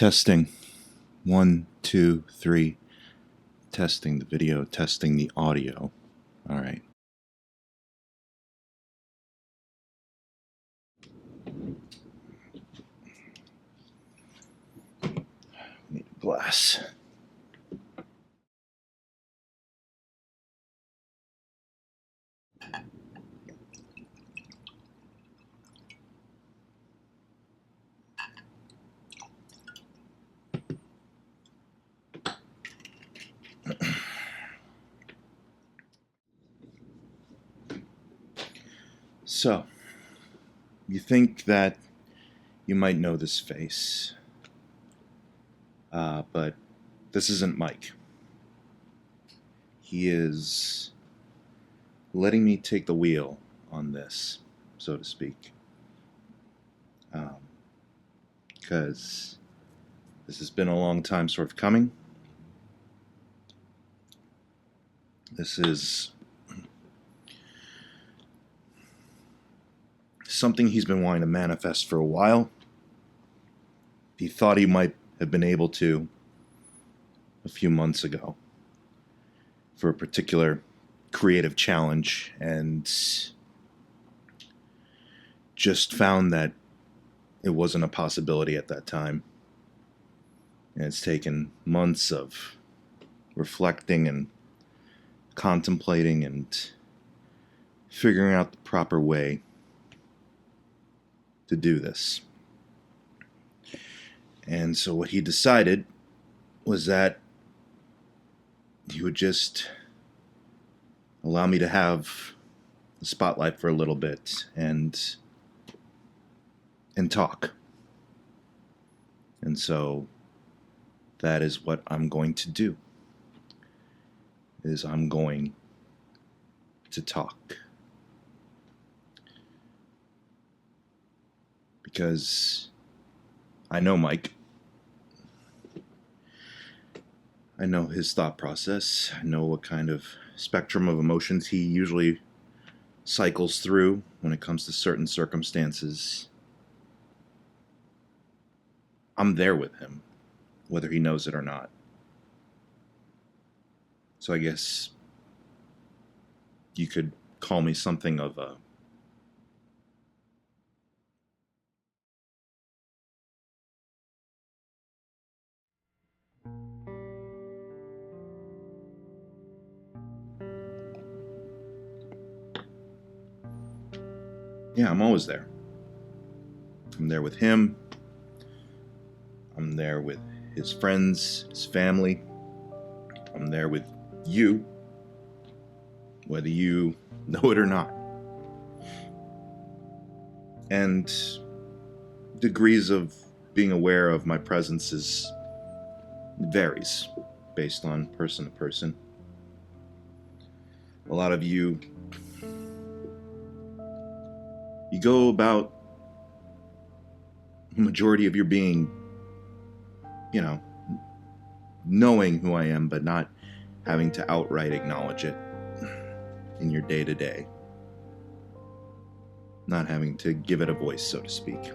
Testing. 1, 2, 3. Testing the video, testing the audio. All right. Need a glass. So, you think that you might know this face, but this isn't Mike. He is letting me take the wheel on this, so to speak, because this has been a long time sort of coming. This is something he's been wanting to manifest for a while. He thought he might have been able to a few months ago for a particular creative challenge, and just found that it wasn't a possibility at that time. And it's taken months of reflecting and contemplating and figuring out the proper way to do this. And so what he decided was that he would just allow me to have the spotlight for a little bit and talk. And so that is what I'm going to do. Is I'm going to talk. Because I know Mike. I know his thought process. I know what kind of spectrum of emotions he usually cycles through when it comes to certain circumstances. I'm there with him, whether he knows it or not. So I guess you could call me something of a I'm always there. I'm there with him. I'm there with his friends, his family. I'm there with you, whether you know it or not. And degrees of being aware of my presence varies based on person to person. A lot of you go about the majority of your being, knowing who I am, but not having to outright acknowledge it in your day-to-day. Not having to give it a voice, so to speak.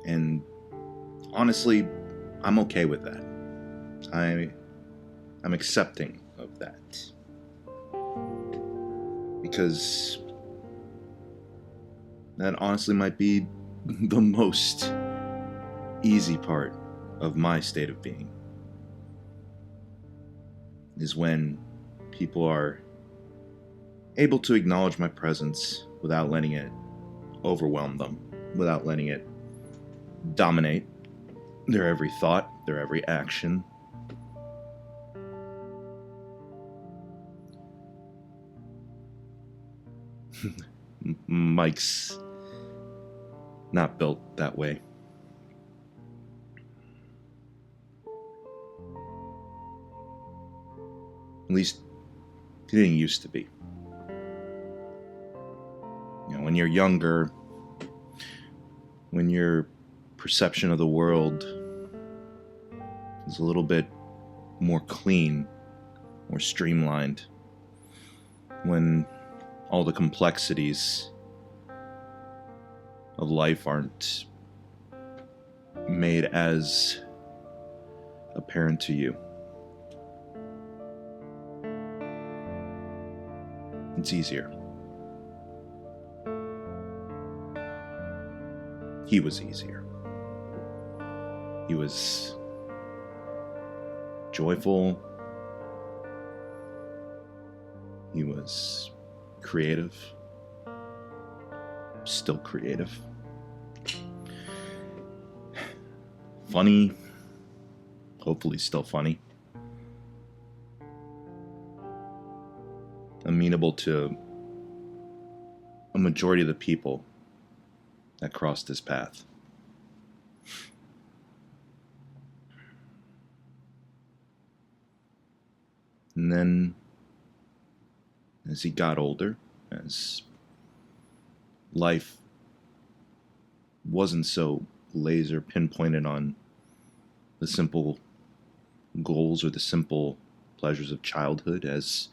And honestly, I'm okay with that. I'm accepting of that. Because that honestly might be the most easy part of my state of being. Is when people are able to acknowledge my presence without letting it overwhelm them, without letting it dominate their every thought, their every action. Mike's not built that way. At least he didn't used to be. When you're younger, when your perception of the world is a little bit more clean, more streamlined, when all the complexities of life aren't made as apparent to you. It's easier. He was easier. He was joyful. He was creative. Still creative. Funny. Hopefully still funny. Amenable to a majority of the people that crossed his path. And then, as he got older, as life wasn't so laser pinpointed on the simple goals or the simple pleasures of childhood, as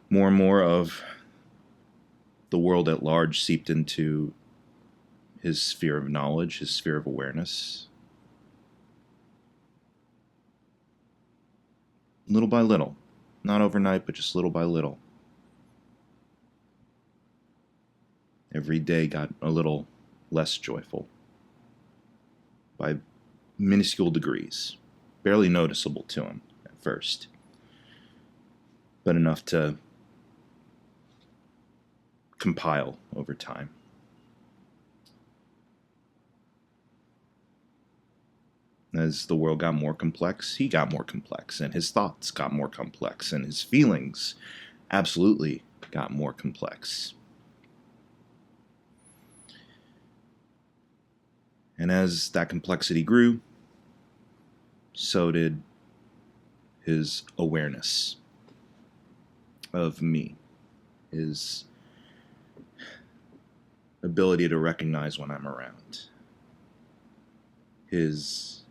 more and more of the world at large seeped into his sphere of knowledge, his sphere of awareness. Little by little, not overnight, but just little by little. Every day got a little less joyful by minuscule degrees, barely noticeable to him at first, but enough to compile over time. As the world got more complex, he got more complex, and his thoughts got more complex, and his feelings absolutely got more complex. And as that complexity grew, so did his awareness of me, his ability to recognize when I'm around, his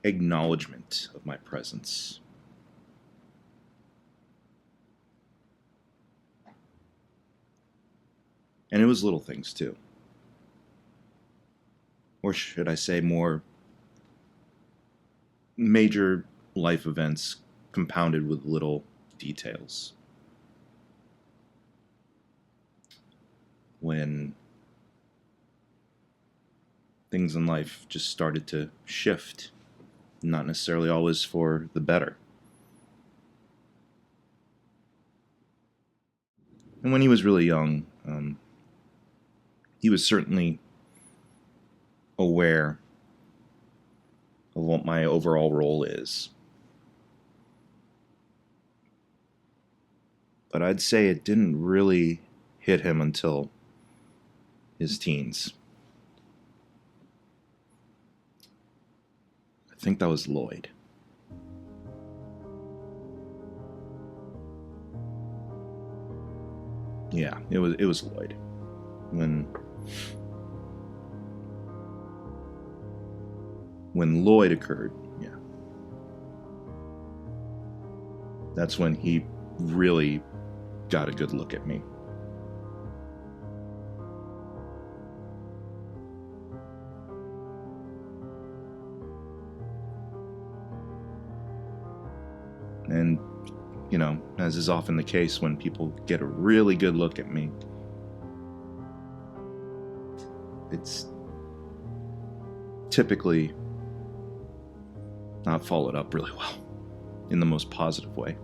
acknowledgement of my presence. And it was little things too. Or should I say more major life events compounded with little details. When things in life just started to shift, not necessarily always for the better. And when he was really young, he was certainly aware of what my overall role is. But I'd say it didn't really hit him until his teens. I think that was Lloyd. Yeah, it was Lloyd. When Lloyd occurred, yeah. That's when he really got a good look at me. And, as is often the case when people get a really good look at me, it's typically not followed up really well in the most positive way.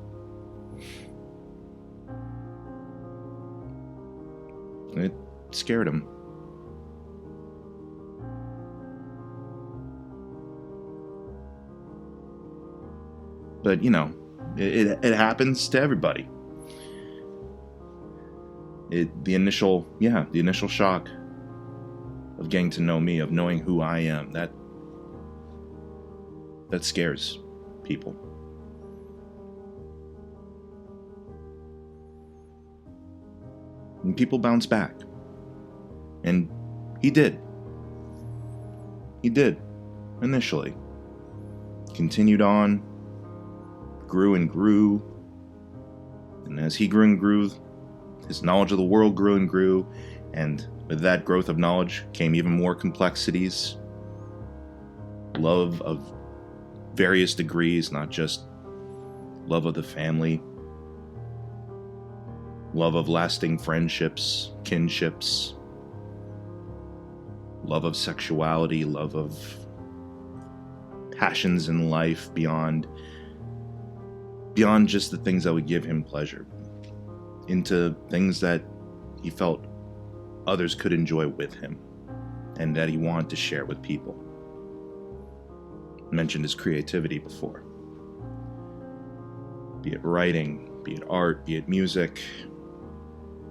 It scared him. But, it happens to everybody. The initial shock of getting to know me, of knowing who I am, that scares people. And people bounce back. And he did. He did, initially. Continued on, grew and grew. And as he grew and grew, His knowledge of the world grew and grew, and with that growth of knowledge came even more complexities. Love of various degrees, not just love of the family, love of lasting friendships, kinships, love of sexuality, love of passions in life beyond just the things that would give him pleasure, into things that he felt others could enjoy with him and that he wanted to share with people. I mentioned his creativity before. Be it writing, be it art, be it music,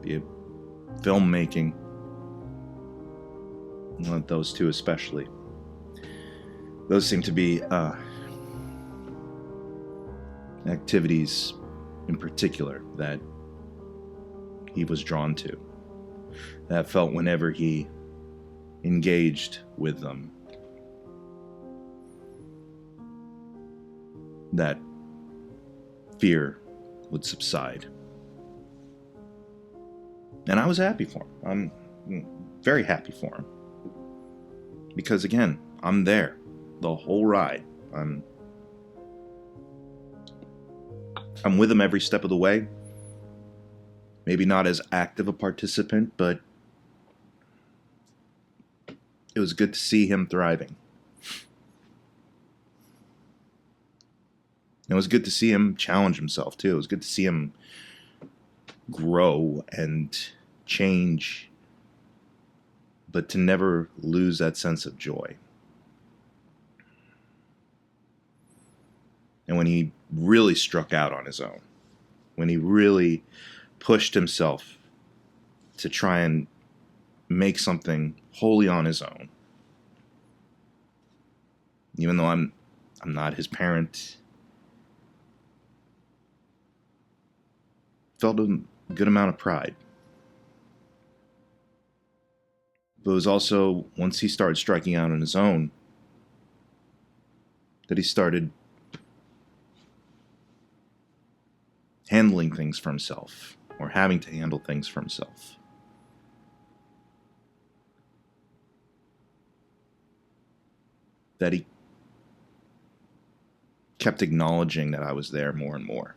be it filmmaking. Those two especially. Those seem to be activities in particular that he was drawn to. That felt whenever he engaged with them, that fear would subside. And I was happy for him. I'm very happy for him. Because again, I'm there the whole ride. I'm with him every step of the way. Maybe not as active a participant, but it was good to see him thriving. It was good to see him challenge himself too. It was good to see him grow and change, but to never lose that sense of joy. And when he really struck out on his own, when he really pushed himself to try and make something wholly on his own, even though I'm not his parent, felt a good amount of pride. But it was also, once he started striking out on his own, that he started handling things for himself, or having to handle things for himself. That he kept acknowledging that I was there more and more.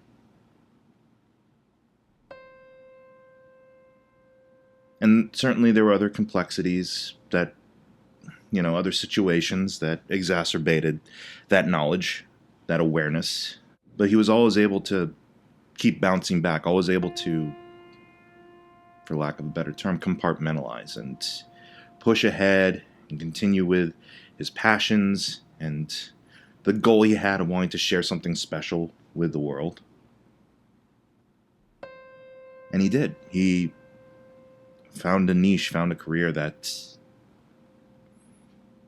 And certainly there were other complexities that, other situations that exacerbated that knowledge, that awareness. But he was always able to keep bouncing back, always able to, for lack of a better term, compartmentalize and push ahead and continue with his passions and the goal he had of wanting to share something special with the world. And he did. He found a niche, found a career that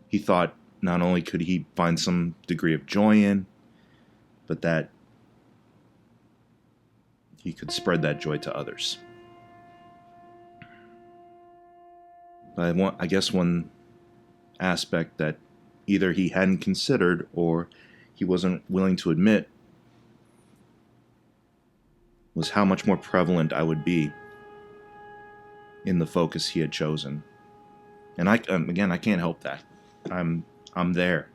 he thought not only could he find some degree of joy in, but that he could spread that joy to others. But I guess one aspect that either he hadn't considered or he wasn't willing to admit was how much more prevalent I would be in the focus he had chosen. And I can't help that. I'm there.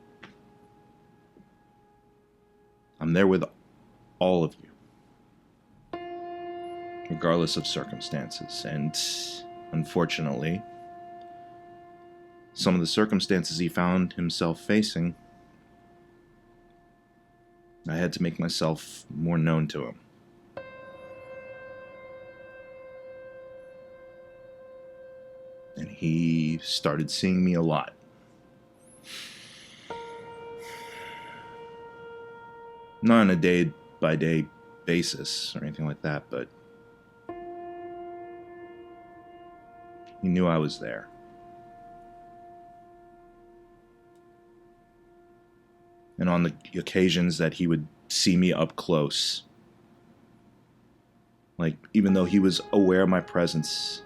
I'm there with all of you, regardless of circumstances. And unfortunately, some of the circumstances he found himself facing, I had to make myself more known to him. And he started seeing me a lot. Not on a day-by-day basis or anything like that, but he knew I was there. And on the occasions that he would see me up close, like, even though he was aware of my presence,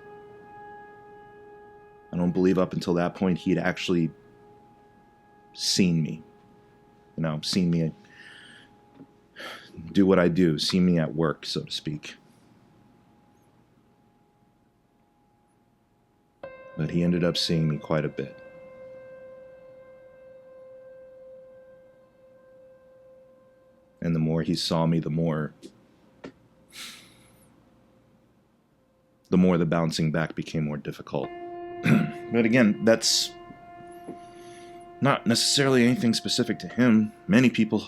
I don't believe up until that point he'd actually seen me. Seen me do what I do, seen me at work, so to speak. But he ended up seeing me quite a bit. And the more he saw me, the more the bouncing back became more difficult. But again, that's not necessarily anything specific to him. Many people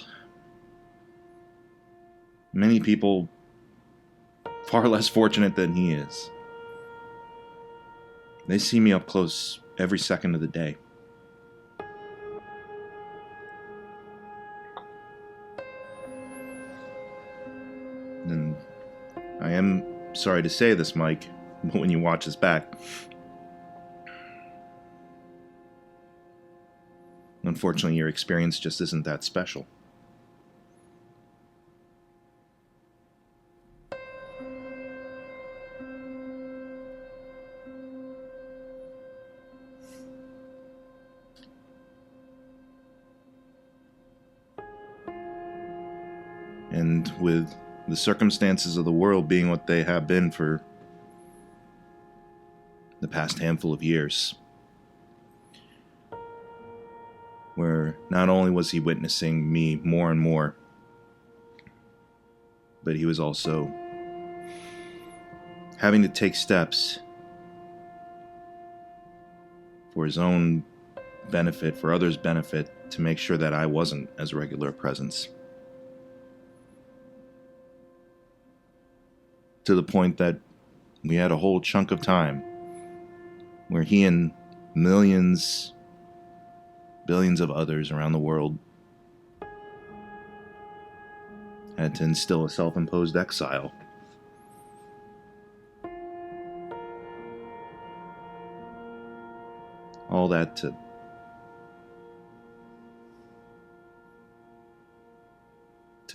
far less fortunate than he is, they see me up close every second of the day. And I am sorry to say this, Mike, but when you watch this back, unfortunately, your experience just isn't that special. And with the circumstances of the world being what they have been for the past handful of years, where not only was he witnessing me more and more, but he was also having to take steps for his own benefit, for others' benefit, to make sure that I wasn't as regular a presence. To the point that we had a whole chunk of time where he and millions, billions of others around the world had to instill a self-imposed exile. All that to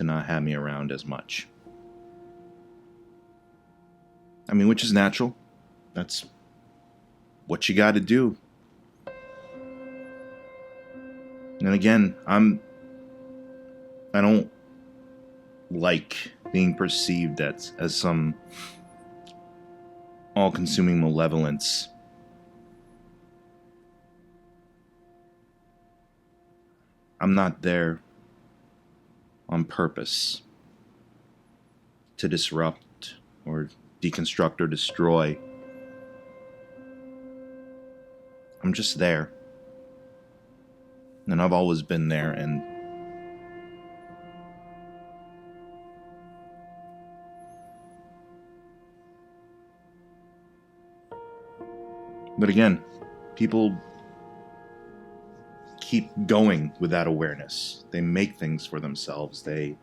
not have me around as much. I mean, which is natural. That's what you got to do. And again, I don't like being perceived as some all-consuming malevolence. I'm not there on purpose to disrupt or deconstruct or destroy. I'm just there. And I've always been there, and but again, people keep going with that awareness. They make things for themselves. They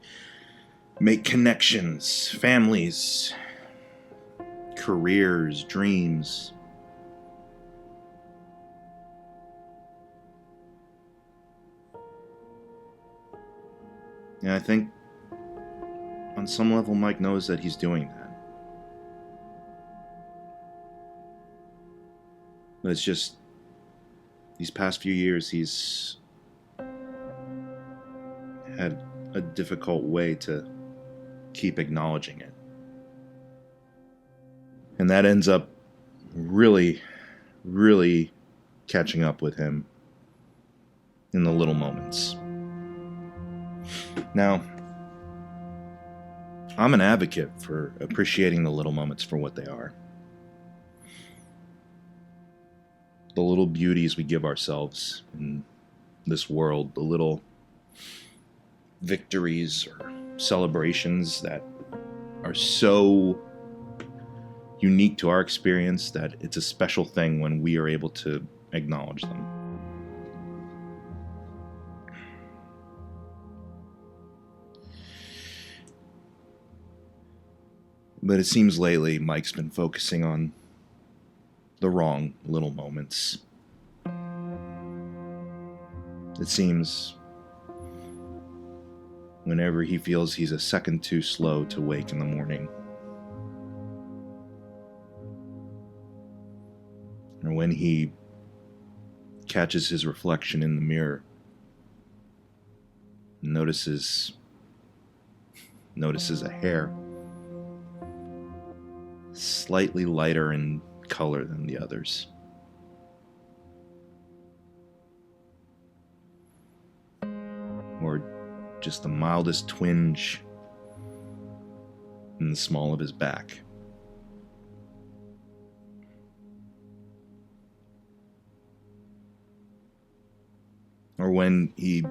make connections, families, careers, dreams. And I think on some level Mike knows that he's doing that. But it's just these past few years he's had a difficult way to keep acknowledging it. And that ends up really, really catching up with him in the little moments. Now, I'm an advocate for appreciating the little moments for what they are. The little beauties we give ourselves in this world, the little victories or celebrations that are so unique to our experience that it's a special thing when we are able to acknowledge them. But it seems lately Mike's been focusing on the wrong little moments. It seems whenever he feels he's a second too slow to wake in the morning, or when he catches his reflection in the mirror, notices a hair slightly lighter in color than the others. just the mildest twinge in the small of his back. Or when he's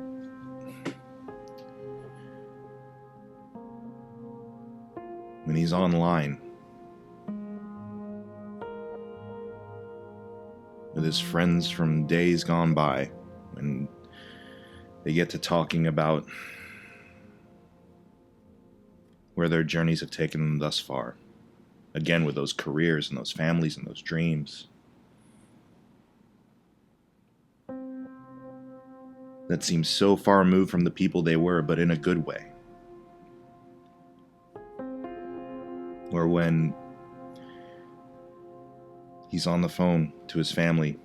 online with his friends from days gone by, and they get to talking about where their journeys have taken them thus far. Again, with those careers and those families and those dreams that seem so far removed from the people they were, but in a good way. Or when he's on the phone to his family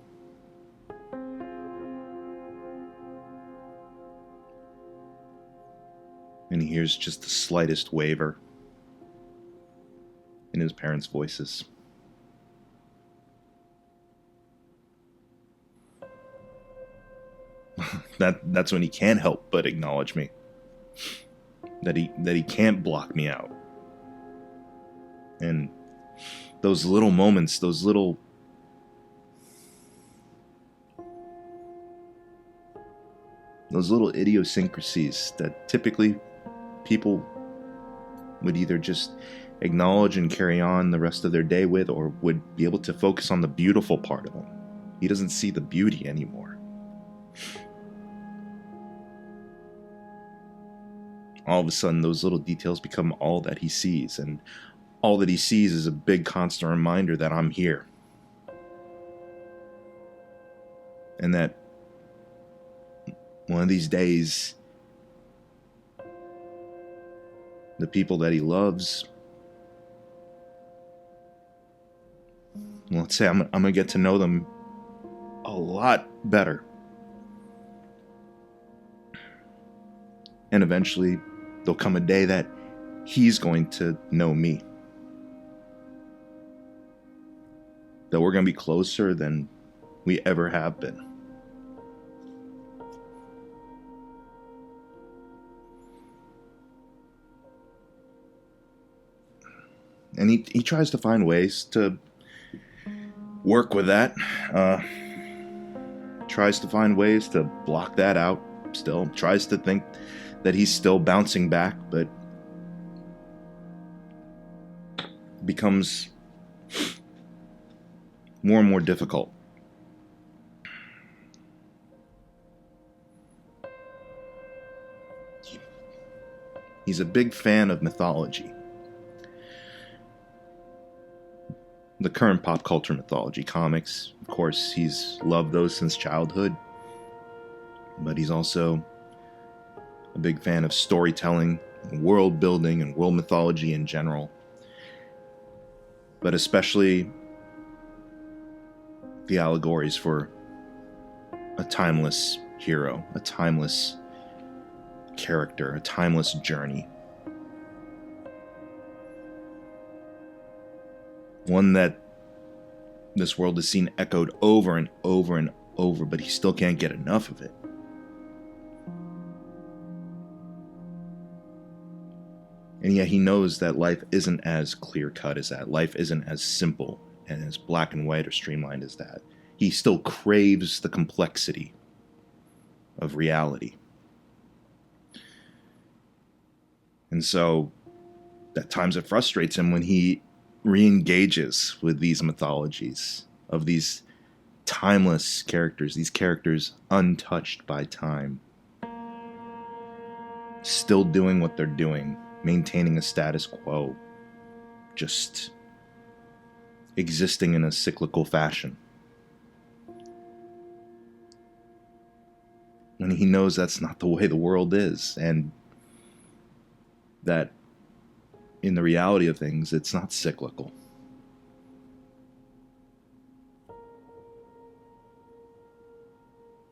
and he hears just the slightest waver in his parents' voices. That's when he can't help but acknowledge me. That he can't block me out. And those little moments, those little idiosyncrasies that typically people would either just acknowledge and carry on the rest of their day with, or would be able to focus on the beautiful part of them. He doesn't see the beauty anymore. All of a sudden, those little details become all that he sees, and all that he sees is a big constant reminder that I'm here. And that one of these days, the people that he loves, let's say I'm going to get to know them a lot better. And eventually, there'll come a day that he's going to know me. That we're going to be closer than we ever have been. And he tries to find ways to work with that. Tries to find ways to block that out still. Tries to think that he's still bouncing back, but becomes more and more difficult. He's a big fan of mythology. The current pop culture mythology, comics. Of course, he's loved those since childhood. But he's also a big fan of storytelling, world building, and world mythology in general. But especially the allegories for a timeless hero, a timeless character, a timeless journey. One that this world has seen echoed over and over and over, but he still can't get enough of it. And yet he knows that life isn't as clear-cut as that. Life isn't as simple and as black and white or streamlined as that. He still craves the complexity of reality. And so, at times it frustrates him when he re-engages with these mythologies of these timeless characters, these characters untouched by time, still doing what they're doing, maintaining a status quo, just existing in a cyclical fashion. And he knows that's not the way the world is, and that in the reality of things, it's not cyclical.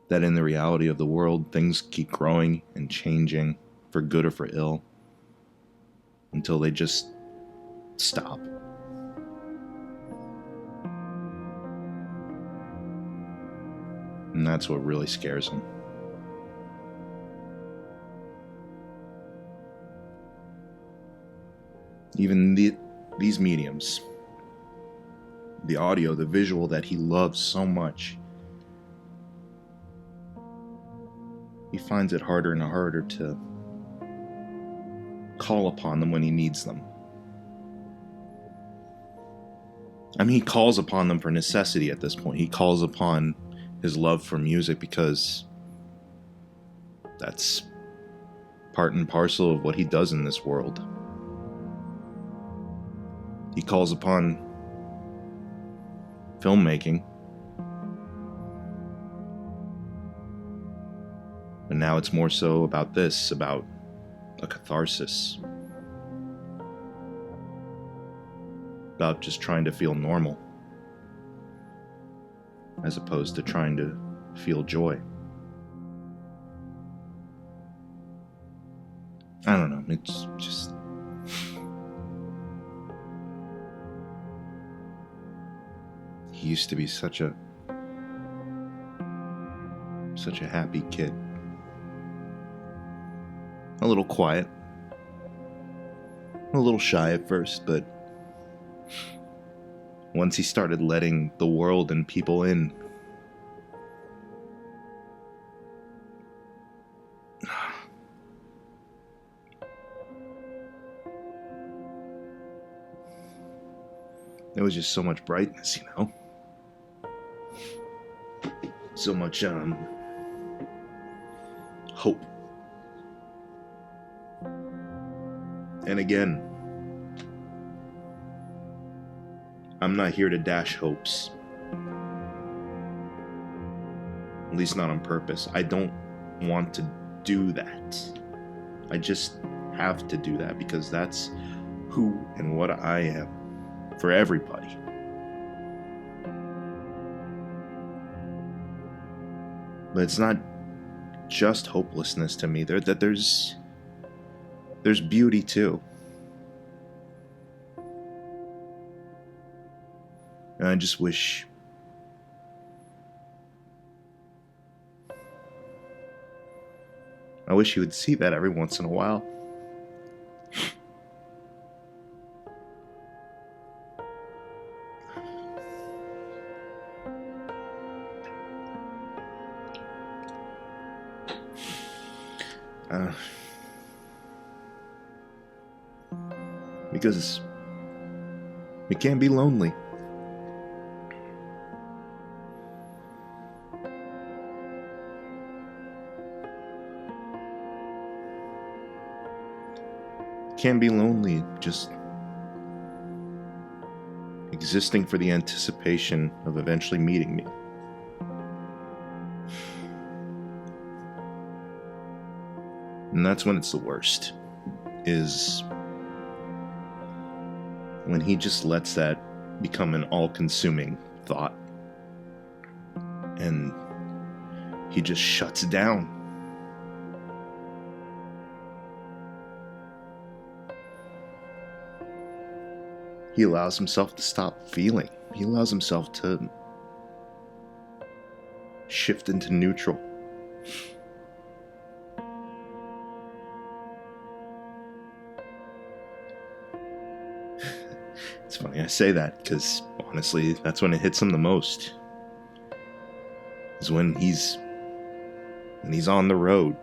That in the reality of the world, things keep growing and changing for good or for ill until they just stop. And that's what really scares him. Even these mediums, the audio, the visual that he loves so much, he finds it harder and harder to call upon them when he needs them. I mean, he calls upon them for necessity at this point. He calls upon his love for music because that's part and parcel of what he does in this world. He calls upon filmmaking. And now it's more so about this, about a catharsis. About just trying to feel normal, as opposed to trying to feel joy. I don't know, it's just... He used to be such a happy kid. A little quiet. A little shy at first, but once he started letting the world and people in, there was just so much brightness, so much hope. And again, I'm not here to dash hopes. At least not on purpose. I don't want to do that. I just have to do that because that's who and what I am for everybody. But it's not just hopelessness to me. There's beauty too. And I just wish you would see that every once in a while. Because it can be lonely. It can be lonely just existing for the anticipation of eventually meeting me. And that's when it's the worst, is when he just lets that become an all-consuming thought. And he just shuts down. He allows himself to stop feeling. He allows himself to shift into neutral. It's funny I say that because honestly, that's when it hits him the most. Is when he's on the road,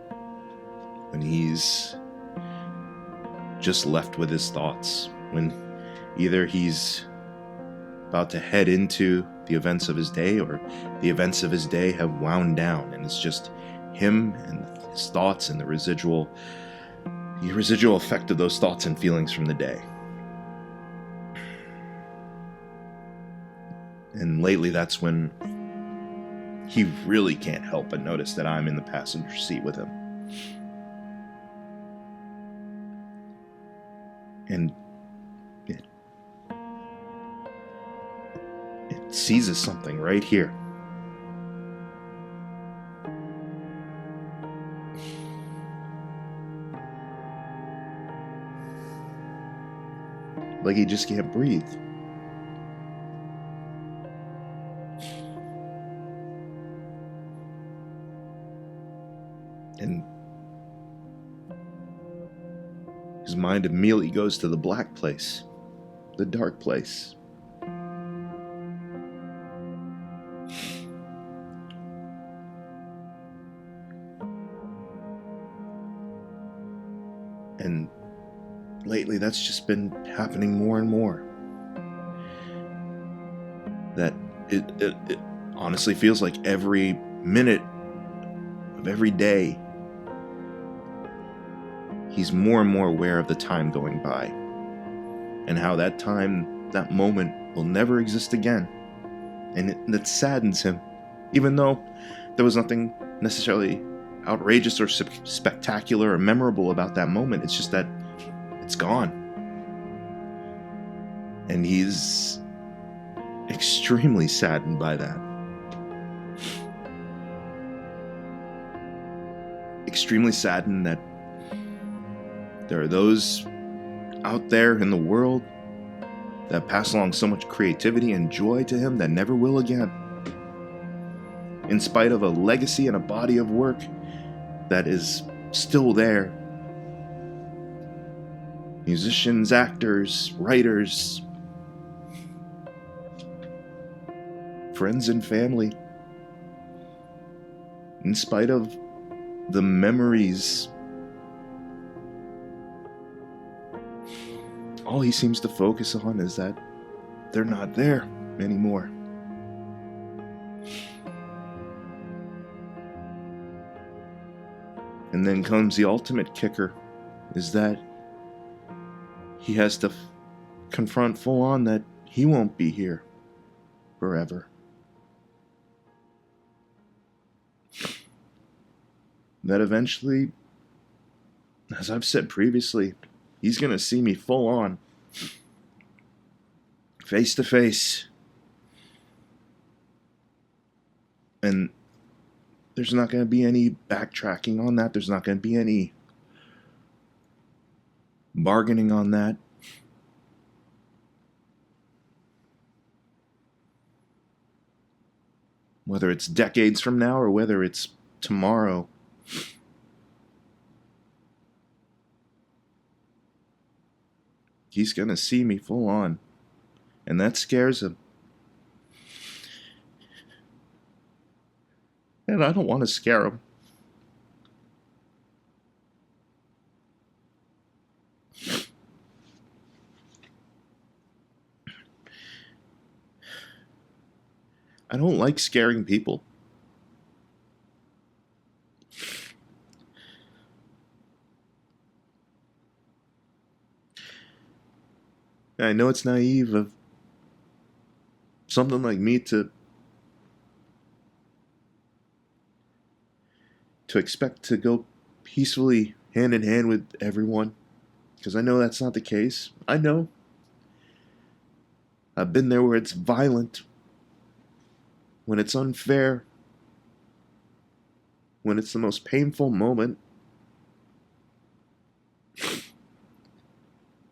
when he's just left with his thoughts, when either he's about to head into the events of his day or the events of his day have wound down and it's just him and his thoughts and the residual effect of those thoughts and feelings from the day. And lately that's when he really can't help but notice that I'm in the passenger seat with him. And it seizes something right here. Like he just can't breathe. And his mind immediately goes to the black place, the dark place. And lately that's just been happening more and more. That it honestly feels like every minute of every day, he's more and more aware of the time going by and how that time, that moment will never exist again. And that saddens him, even though there was nothing necessarily outrageous or spectacular or memorable about that moment. It's just that it's gone. And he's extremely saddened by that. Extremely saddened that there are those out there in the world that pass along so much creativity and joy to him that never will again. In spite of a legacy and a body of work that is still there. Musicians, actors, writers, friends and family. In spite of the memories, all he seems to focus on is that they're not there anymore. And then comes the ultimate kicker, is that he has to confront full on that he won't be here forever. That eventually, as I've said previously, he's going to see me full on, face to face. And there's not going to be any backtracking on that. There's not going to be any bargaining on that. Whether it's decades from now or whether it's tomorrow. He's going to see me full on. And that scares him. And I don't want to scare him. I don't like scaring people. And I know it's naive of something like me to expect to go peacefully hand in hand with everyone, because I know that's not the case. I know. I've been there where it's violent, when it's unfair, when it's the most painful moment.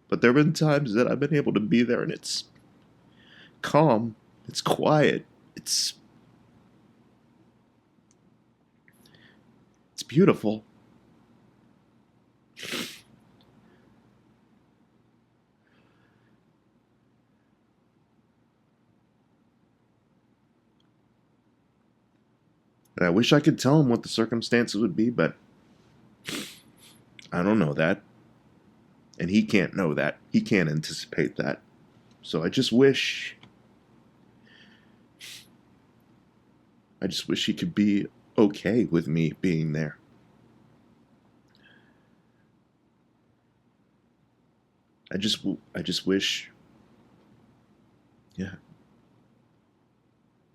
But there have been times that I've been able to be there and it's calm, it's quiet, it's beautiful. And I wish I could tell him what the circumstances would be, but I don't know that. And he can't know that. He can't anticipate that. So I just wish he could be okay with me being there. I just wish, yeah,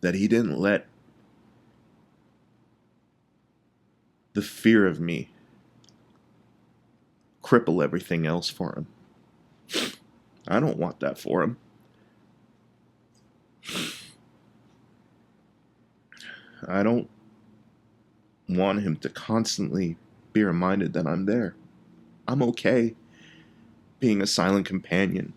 that he didn't let the fear of me cripple everything else for him. I don't want that for him. I don't want him to constantly be reminded that I'm there. I'm okay being a silent companion.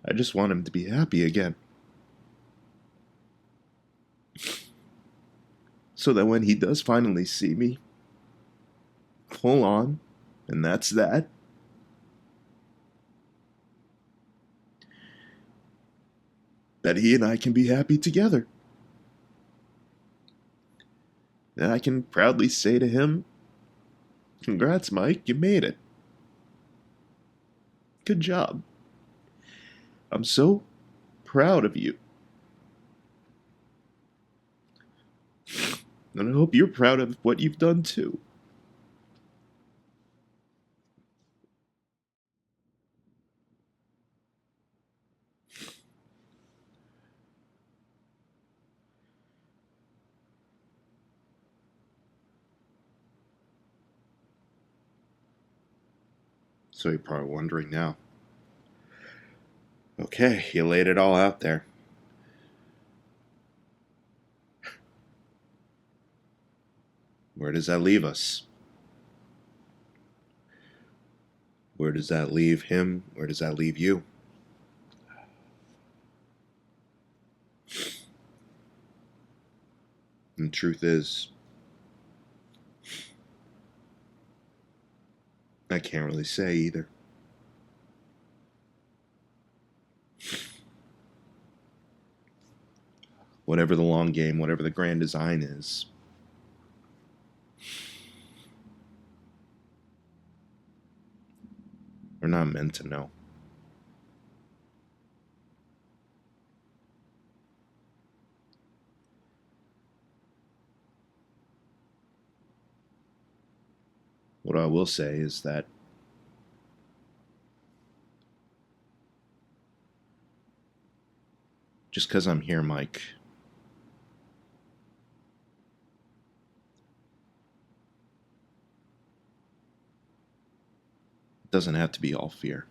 I just want him to be happy again. so that when he does finally see me, full on, and that's that, that he and I can be happy together. That I can proudly say to him, "Congrats, Mike, you made it. Good job. I'm so proud of you. And I hope you're proud of what you've done too." So you're probably wondering now, okay, you laid it all out there. Where does that leave us? Where does that leave him? Where does that leave you? And the truth is, I can't really say either. Whatever the long game, whatever the grand design is, we're not meant to know. What I will say is that just because I'm here, Mike, it doesn't have to be all fear.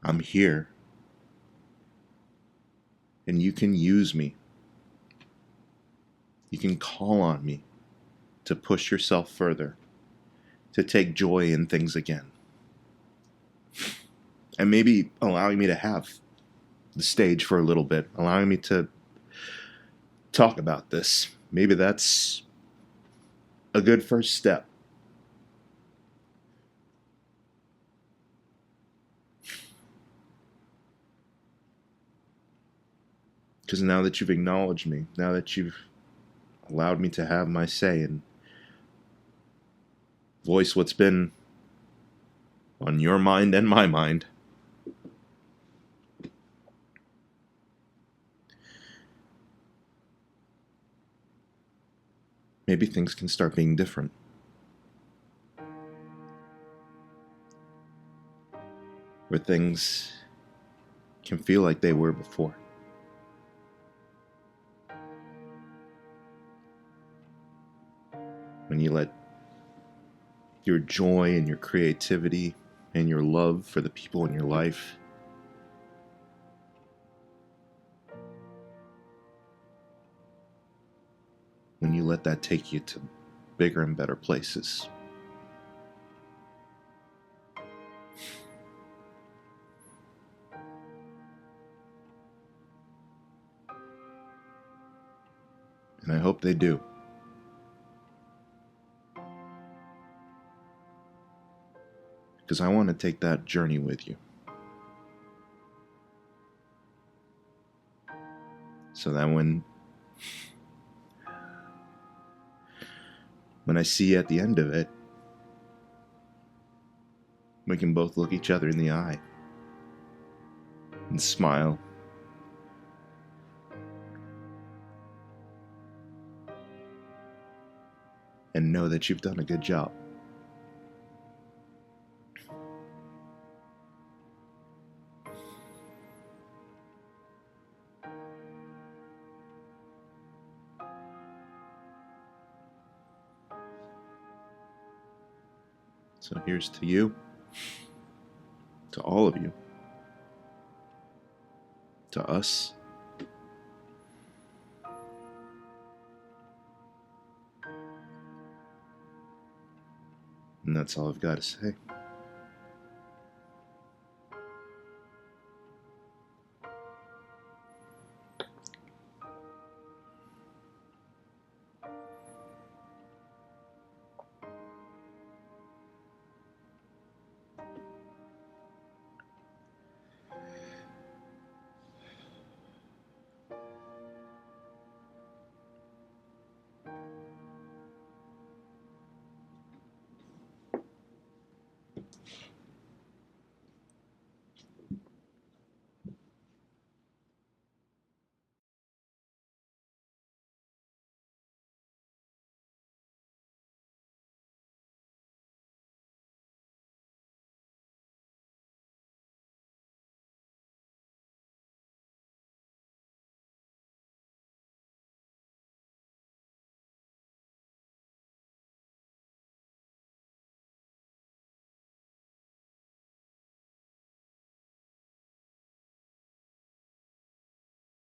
I'm here, and you can use me. You can call on me to push yourself further, to take joy in things again, and maybe allowing me to have the stage for a little bit, allowing me to talk about this. Maybe that's a good first step. Because now that you've acknowledged me, now that you've allowed me to have my say and voice what's been on your mind and my mind, maybe things can start being different. Where things can feel like they were before. When you let your joy and your creativity and your love for the people in your life when you let that take you to bigger and better places. And I hope they do. Because I want to take that journey with you. So that when I see you at the end of it, we can both look each other in the eye and smile and know that you've done a good job. So here's to you, to all of you, to us. And that's all I've got to say.